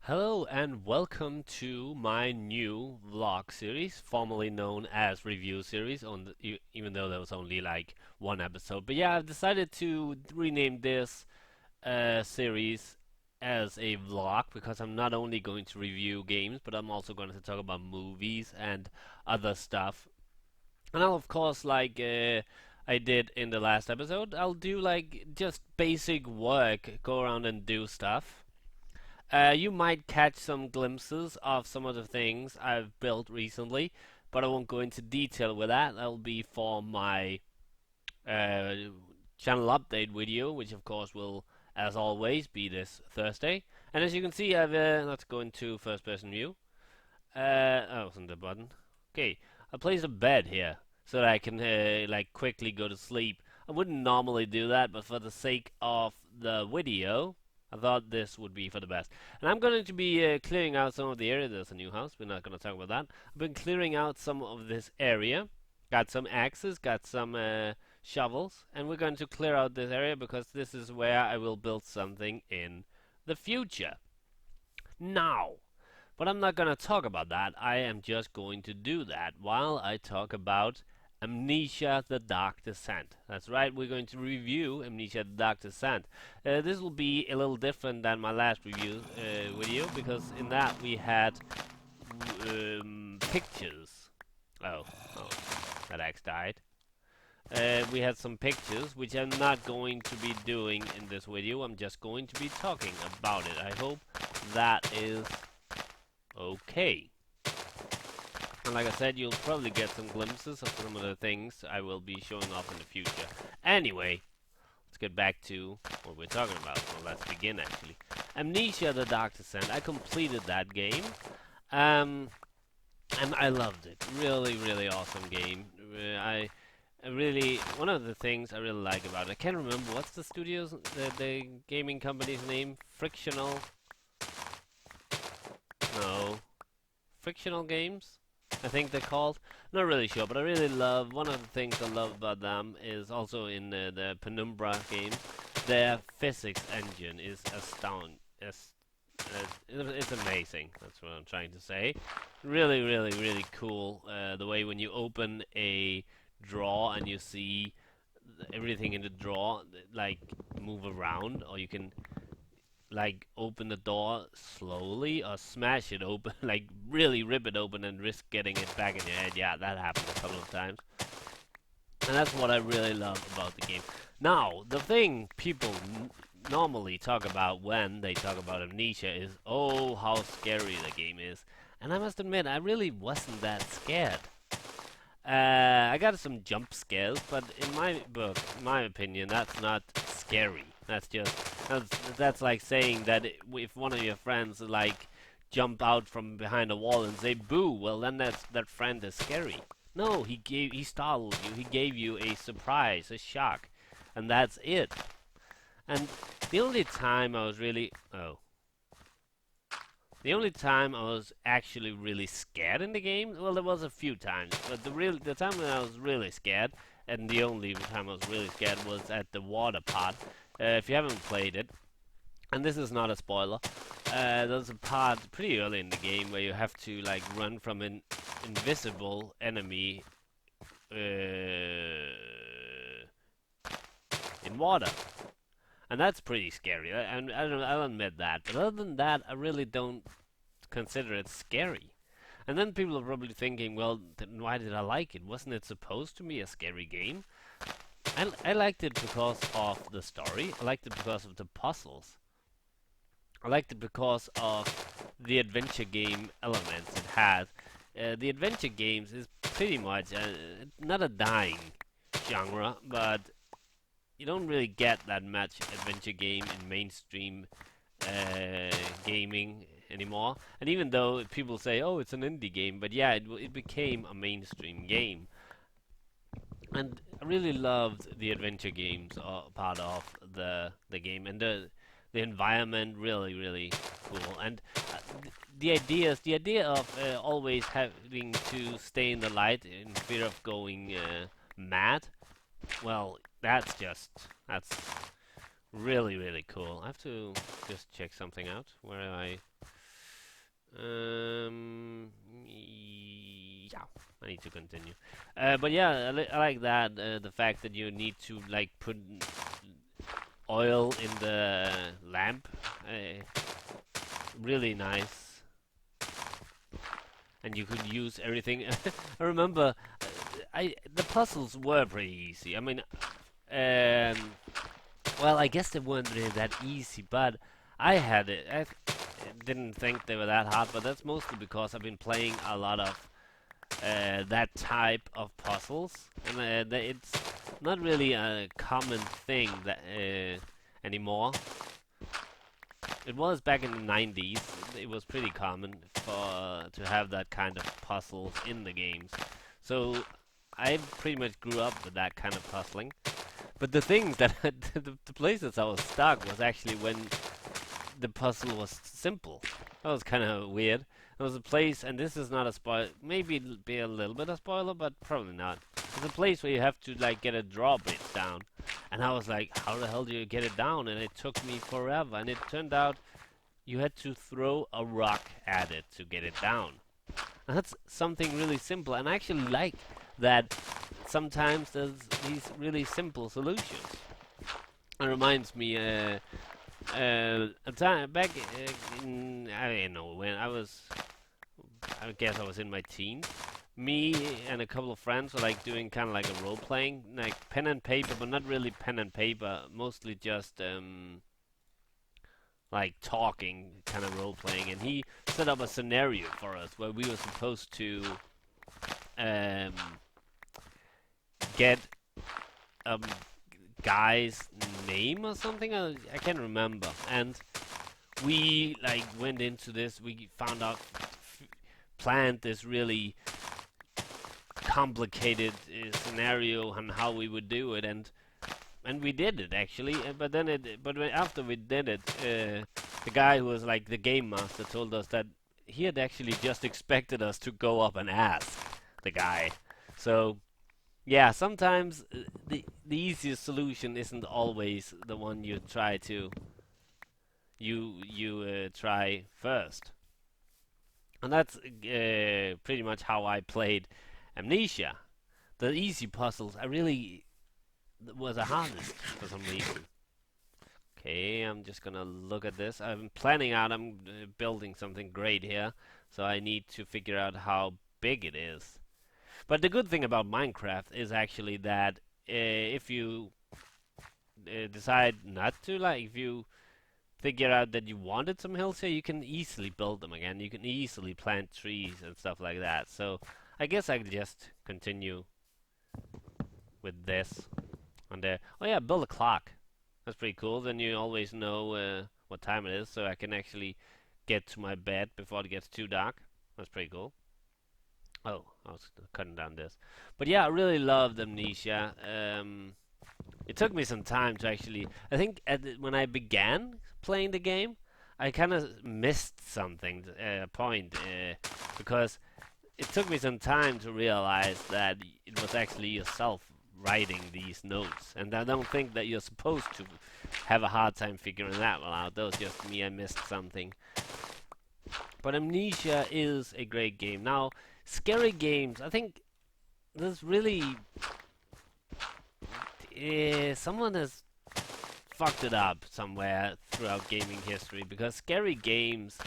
Hello and welcome to my new vlog series, formerly known as review series. Even though there was only like one episode, but yeah, I've decided to rename this series as a vlog because I'm not only going to review games, but I'm also going to talk about movies and other stuff. And I'll of course I did in the last episode, I'll do like just basic work, go around and do stuff. You might catch some glimpses of some of the things I've built recently, but I won't go into detail with that. That'll be for my uh, channel update video, which of course will, as always, be this Thursday. And as you can see, let's go into first-person view. Oh, wasn't the button? Okay, I placed a bed here so that I can like quickly go to sleep. I wouldn't normally do that, but for the sake of the video, I thought this would be for the best. And I'm going to be clearing out some of the area. There's a new house. We're not going to talk about that. I've been clearing out some of this area. Got some axes, got some shovels, and we're going to clear out this area because this is where I will build something in the future. Now, but I'm not going to talk about that. I am just going to do that while I talk about Amnesia the Dark Descent. That's right, we're going to review Amnesia the Dark Descent. This will be a little different than my last review video because in that we had pictures. Oh, oh, that axe died. We had some pictures, which I'm not going to be doing in this video. I'm just going to be talking about it. I hope that is okay. And like I said, you'll probably get some glimpses of some of the things I will be showing off in the future. Anyway, let's get back to what we're talking about. Well, let's begin actually. Amnesia the Dark Descent. I completed that game. And I loved it. Really, really awesome game. I really, one of the things I really like about it, I can't remember, what's the gaming company's name? No. Frictional Games, I think they're called. Not really sure, but I really love. One of the things I love about them is also in the Penumbra games. Their physics engine is astounding. It's amazing. That's what I'm trying to say. Really, really, really cool. The way when you open a drawer and you see everything in the drawer like move around, or you can like open the door slowly or smash it open, like really rip it open and risk getting it back in your head. Yeah, that happened a couple of times. And that's what I really love about the game. Now, the thing people normally talk about when they talk about Amnesia is, oh, how scary the game is. And I must admit, I really wasn't that scared. I got some jump scares, but in my book, in my opinion, that's not scary. That's like saying that if one of your friends like jump out from behind a wall and say boo, well then that friend is scary. No, he startled you. He gave you a surprise, a shock, and that's it. And the only time I was really the only time I was actually really scared in the game, well, there was a few times, but the time when I was really scared, and the only time I was really scared was at the water part. If you haven't played it, and this is not a spoiler, there's a part pretty early in the game where you have to like run from an invisible enemy in water. And that's pretty scary. I'll admit that. But other than that, I really don't consider it scary. And then people are probably thinking, well, then why did I like it? Wasn't it supposed to be a scary game? I liked it because of the story. I liked it because of the puzzles. I liked it because of the adventure game elements it had. The adventure games is pretty much not a dying genre, but you don't really get that much adventure game in mainstream gaming anymore. And even though people say, "Oh, it's an indie game," but yeah, it became a mainstream game. And I really loved the adventure games part of the game, and the environment really really cool. And the idea of always having to stay in the light in fear of going mad. Well, that's really really cool. I have to just check something out. Where am I? Yeah, I need to continue. But yeah, I like that the fact that you need to like put oil in the lamp. Really nice, and you could use everything. I remember, I the puzzles were pretty easy. I mean, um, well, I guess they weren't really that easy, but I had it. I didn't think they were that hard, but that's mostly because I've been playing a lot of that type of puzzles, and it's not really a common thing that anymore. It was back in the 90s. It was pretty common for to have that kind of puzzles in the games. So I pretty much grew up with that kind of puzzling. But the things that the places I was stuck was actually when the puzzle was simple. That was kind of weird. There was a place, and this is not a spoil. Maybe it'll be a little bit of spoiler, but probably not. There's a place where you have to like get a drawbridge down, and I was like, "How the hell do you get it down?" And it took me forever. And it turned out you had to throw a rock at it to get it down. And that's something really simple, and I actually like that. Sometimes there's these really simple solutions. It reminds me a time back in I don't know when I guess I was in my teens. Me and a couple of friends were like doing kind of like a role playing, like pen and paper, but not really pen and paper. Mostly just like talking, kind of role playing. And he set up a scenario for us where we were supposed to um, get a guy's name or something. I can't remember. And we like went into this. We found out, planned this really complicated scenario on how we would do it, and we did it actually. After we did it, the guy who was like the game master told us that he had actually just expected us to go up and ask the guy. So yeah, sometimes the easiest solution isn't always the one you try first. And that's pretty much how I played Amnesia. The easy puzzles, I really was the hardest for some reason. Okay, I'm just gonna look at this. I'm planning out. I'm building something great here, so I need to figure out how big it is. But the good thing about Minecraft is actually that if you decide not to, like, if you figure out that you wanted some hills here, you can easily build them again. You can easily plant trees and stuff like that. So I guess I could just continue with this. And oh yeah, build a clock. That's pretty cool. Then you always know what time it is, so I can actually get to my bed before it gets too dark. That's pretty cool. Oh, I was cutting down this. But yeah, I really loved Amnesia. It took me some time to actually. I think when I began playing the game, I kind of missed something, point, because it took me some time to realize that it was actually yourself writing these notes, and I don't think that you're supposed to have a hard time figuring that one out. That was just me. I missed something. But Amnesia is a great game. Now, scary games. I think there's really someone has fucked it up somewhere throughout gaming history, because scary games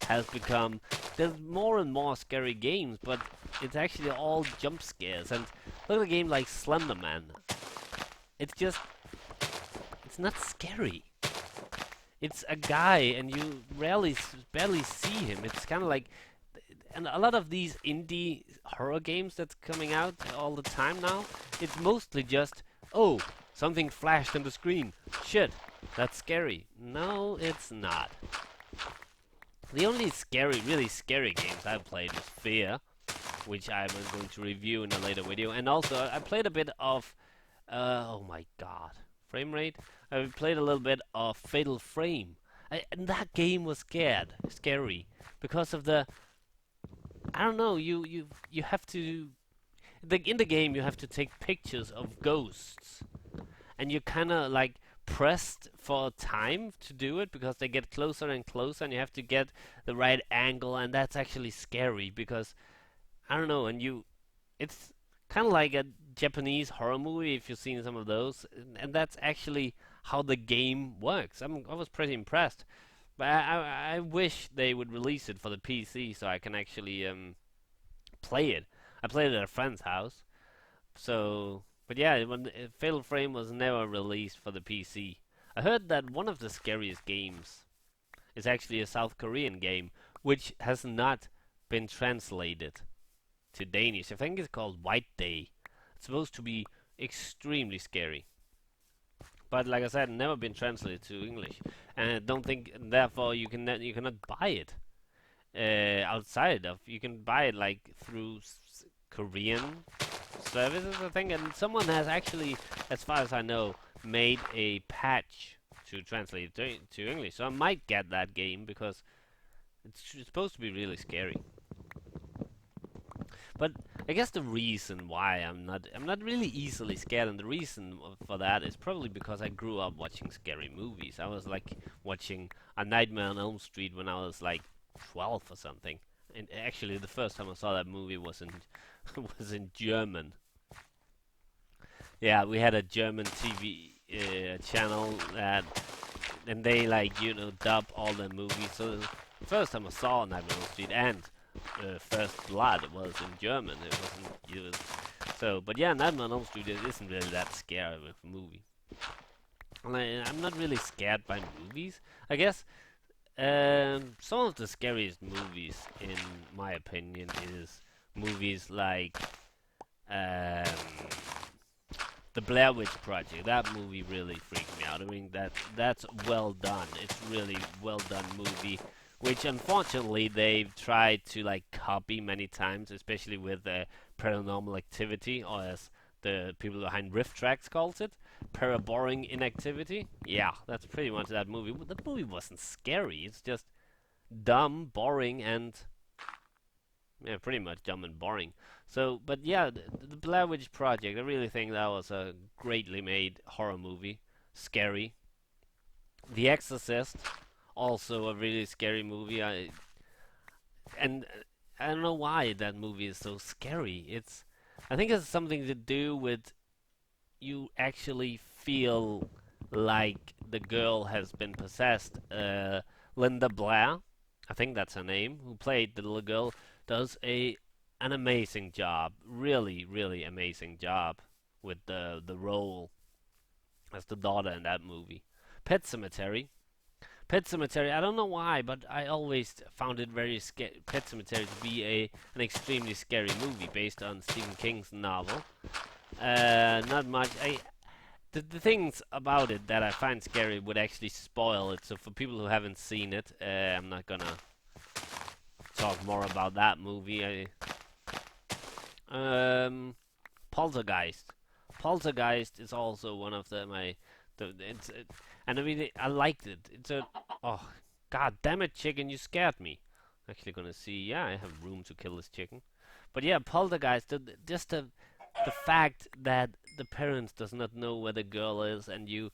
has become, there's more and more scary games, but it's actually all jump scares. And look at a game like Slenderman. It's just, it's not scary. It's a guy, and you barely see him. It's kind of like, and a lot of these indie horror games that's coming out all the time now, it's mostly just, oh, something flashed on the screen. Shit, that's scary. No, it's not. The only scary, really scary games I've played was Fear, which I'm going to review in a later video. And also, I played a bit of, oh my god, frame rate? I played a little bit of Fatal Frame. And that game was scary, because of the, I don't know, you have to, in the game you have to take pictures of ghosts, and you kind of like pressed for time to do it because they get closer and closer, and you have to get the right angle, and that's actually scary because I don't know, and you it's kind of like a Japanese horror movie if you've seen some of those, and that's actually how the game works. I was pretty impressed, but I wish they would release it for the PC so I can actually play it. I played it at a friend's house, so but yeah, when Fatal Frame was never released for the PC. I heard that one of the scariest games is actually a South Korean game, which has not been translated to Danish. I think it's called White Day. It's supposed to be extremely scary. But like I said, never been translated to English, and I don't think therefore you cannot buy it outside of. You can buy it like through Korean services, I think, and someone has actually, as far as I know, made a patch to translate it to English. So I might get that game because it's supposed to be really scary. But I guess the reason why I'm not really easily scared, and the reason for that is probably because I grew up watching scary movies. I was like watching A Nightmare on Elm Street when I was like 12 or something. And actually, the first time I saw that movie was in was in German. Yeah, we had a German TV channel that, and they like dub all the movies. So the first time I saw Nightmare on Elm Street and First Blood was in German. It wasn't used. So, but yeah, Nightmare on Elm Street isn't really that scary of a movie. I'm not really scared by movies. I guess some of the scariest movies, in my opinion, is movies like um, the Blair Witch Project. That movie really freaked me out. I mean, that's well done. It's really well done movie, which unfortunately they've tried to like copy many times, especially with Paranormal Activity, or as the people behind Rift Tracks calls it, Paraboring Inactivity. Yeah, that's pretty much that movie. But the movie wasn't scary. It's just dumb, boring, and yeah, pretty much dumb and boring. So, but yeah, the Blair Witch Project, I really think that was a greatly made horror movie. Scary. The Exorcist, also a really scary movie. And I don't know why that movie is so scary. I think it's something to do with you actually feel like the girl has been possessed. Linda Blair, I think that's her name, who played the little girl, does a an amazing job, really, really amazing job with the role as the daughter in that movie. Pet Cemetery. Pet Cemetery. I don't know why, but I always found it very scary. Pet Cemetery to be an extremely scary movie based on Stephen King's novel. Not much. The things about it that I find scary would actually spoil it. So for people who haven't seen it, I'm not gonna talk more about that movie. Poltergeist. Poltergeist is also one of and I mean I liked it. It's a oh god damn it, chicken, you scared me. Actually gonna see. Yeah, I have room to kill this chicken. But yeah, Poltergeist. Just the fact that the parents does not know where the girl is, and you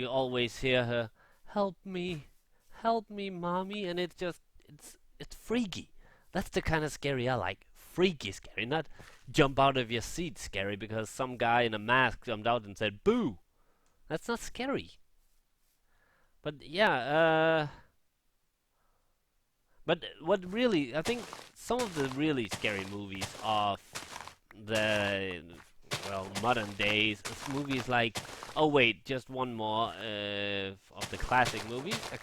always hear her, help me, mommy," and it's freaky. That's the kind of scary I like. Freaky scary, not jump out of your seat scary because some guy in a mask jumped out and said boo. That's not scary. But yeah, but what really, I think some of the really scary movies of the modern days is movies like, oh wait, just one more of the classic movies. A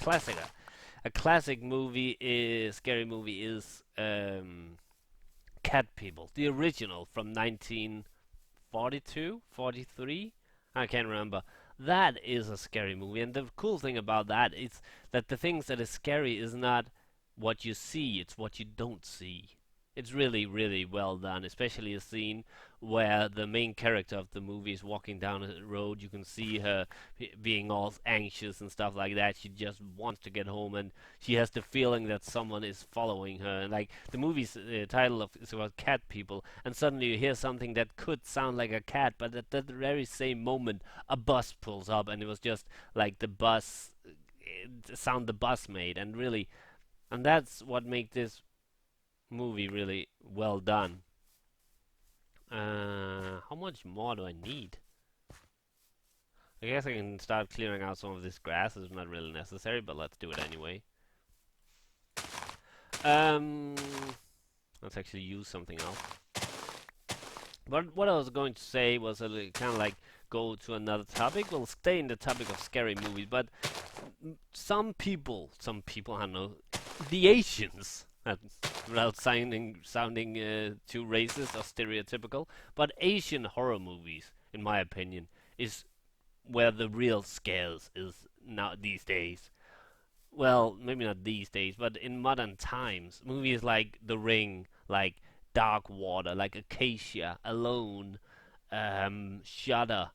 classic movie is scary movie is Cat People, the original from 1942, 43. I can't remember. That is a scary movie, and the cool thing about that is that the things that is scary is not what you see, it's what you don't see. It's really, really well done, especially a scene where the main character of the movie is walking down a road. You can see her being all anxious and stuff like that. She just wants to get home, and she has the feeling that someone is following her. And like the movie's title of is about cat people, and suddenly you hear something that could sound like a cat, but at that very same moment, a bus pulls up, and it was just like the bus sound the bus made, and really, and that's what makes this movie really well done. How much more do I need? I guess I can start clearing out some of this grass. It's not really necessary, but let's do it anyway. Um, let's actually use something else. But what I was going to say was kind of like go to another topic. We'll stay in the topic of scary movies, but some people, I don't know, the Asians, without sounding too racist or stereotypical, but Asian horror movies, in my opinion, is where the real scares is now these days. Well, maybe not these days, but in modern times, movies like The Ring, like Dark Water, like Acacia, Alone, Shudder,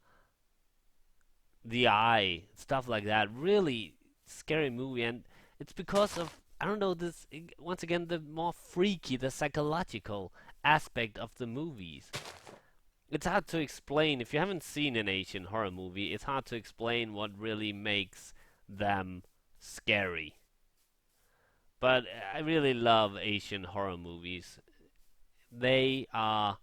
The Eye, stuff like that. Really scary movie, and it's because of, I don't know, this once again, the more freaky, the psychological aspect of the movies. It's hard to explain if you haven't seen an Asian horror movie. It's hard to explain what really makes them scary. But I really love Asian horror movies. They are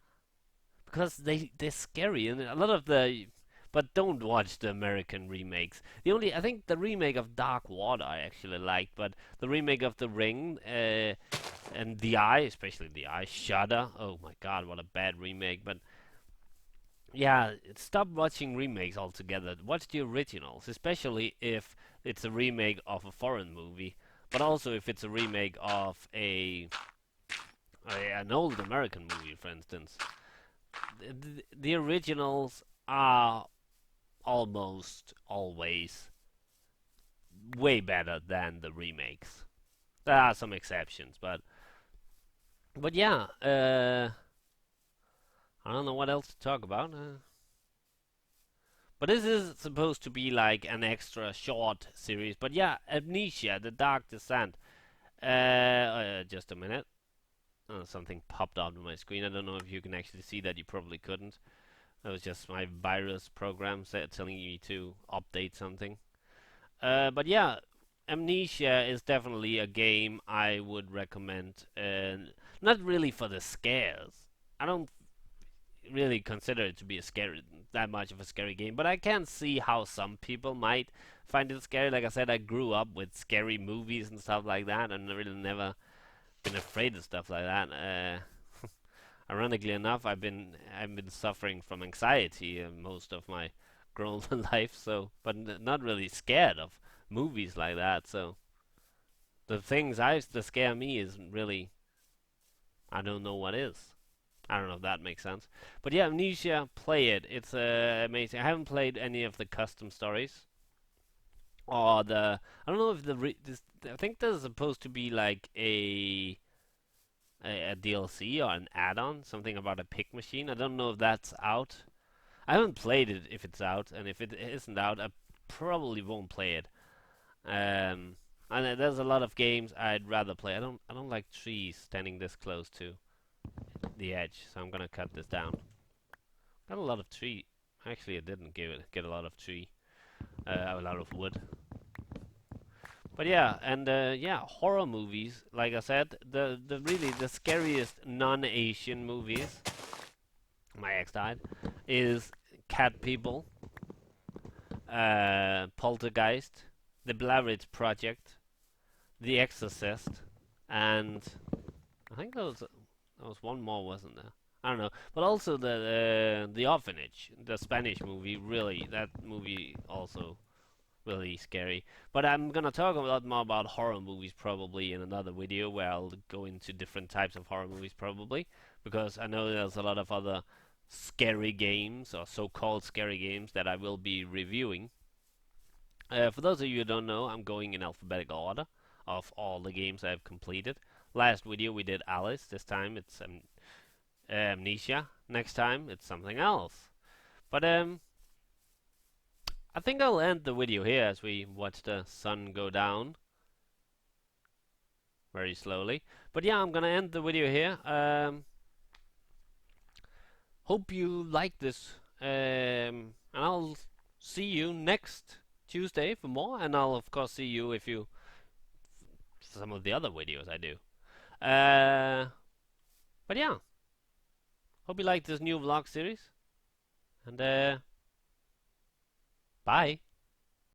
because they're scary, and a lot of the, but don't watch the American remakes. The only, I think the remake of Dark Water I actually liked, but the remake of The Ring and The Eye, especially The Eye, Shudder. Oh my God, what a bad remake! But yeah, stop watching remakes altogether. Watch the originals, especially if it's a remake of a foreign movie, but also if it's a remake of an old American movie, for instance. The originals are almost always way better than the remakes. There are some exceptions, but yeah, I don't know what else to talk about. But this is supposed to be like an extra short series. But yeah, Amnesia, The Dark Descent. Just a minute. Something popped out on my screen. I don't know if you can actually see that. You probably couldn't. That was just my virus program telling me to update something. But yeah, Amnesia is definitely a game I would recommend. Not really for the scares. I don't really consider it to be a scary, that much of a scary game, but I can see how some people might find it scary. Like I said, I grew up with scary movies and stuff like that, and I really never been afraid of stuff like that. Ironically enough, I've been suffering from anxiety most of my grown life, so but not really scared of movies like that. So the things I that scare me is really, I don't know what is. I don't know if that makes sense. But yeah, Amnesia, play it. It's amazing. I haven't played any of the custom stories or the. I don't know if I think there's supposed to be like a DLC or an add-on, something about a pick machine. I don't know if that's out. I haven't played it if it's out, and if it isn't out, I probably won't play it. Um, and there's a lot of games I'd rather play. I don't like trees standing this close to the edge, so I'm gonna cut this down. Got a lot of tree. Actually, I didn't get a lot of tree, a lot of wood. But yeah, and yeah, horror movies. Like I said, the really the scariest non-Asian movies. My ex died. Is Cat People, Poltergeist, The Blair Witch Project, The Exorcist, and I think there was one more, wasn't there? I don't know, but also the Orphanage, the Spanish movie. Really, that movie also really scary. But I'm gonna talk a lot more about horror movies probably in another video where I'll go into different types of horror movies probably, because I know there's a lot of other scary games or so-called scary games that I will be reviewing. For those of you who don't know, I'm going in alphabetical order of all the games I've completed. Last video we did Alice. This time it's Amnesia. Next time it's something else. But I think I'll end the video here as we watch the sun go down very slowly. But yeah, I'm gonna end the video here. Hope you like this, and I'll see you next Tuesday for more. And I'll of course see you if you some of the other videos I do. But yeah, hope you like this new vlog series, and bye.